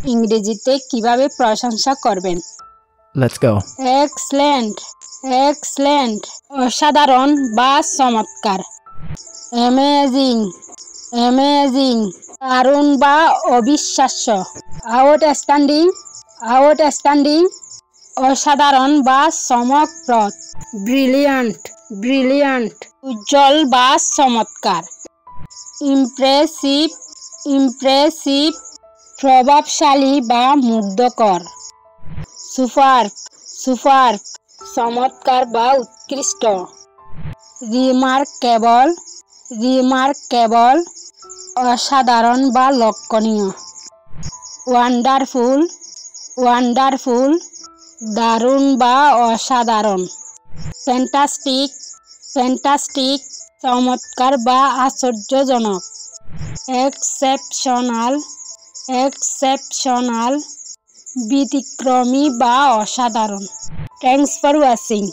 ইংরেজিতে কিভাবে প্রশংসা করবেন? Let's go. এক্সেলেন্ট, এক্সেলেন্ট, অসাধারণ বা চমৎকার। অ্যামেজিং, অ্যামেজিং, দারুণ বা অবিশ্বাস্য। আউটস্ট্যান্ডিং, আউটস্ট্যান্ডিং, অসাধারণ বা চমকপ্রদ। ব্রিলিয়ান্ট, ব্রিলিয়ান্ট, উজ্জ্বল বা চমৎকার। ইমপ্রেসিভ, ইমপ্রেসিভ, প্রভাবশালী বা মুগ্ধকর। সুপার, সুপার, চমৎকার বা উৎকৃষ্ট। রিমার্কেবল, রিমার্কেবল, অসাধারণ বা লক্ষণীয়। ওয়ান্ডারফুল, ওয়ান্ডারফুল, দারুণ বা অসাধারণ। ফ্যান্টাস্টিক, ফ্যান্টাস্টিক, চমৎকার বা আশ্চর্যজনক। এক্সেপশনাল, এক্সেপশনাল, ব্যতিক্রমী বা অসাধারণ। Thanks for watching.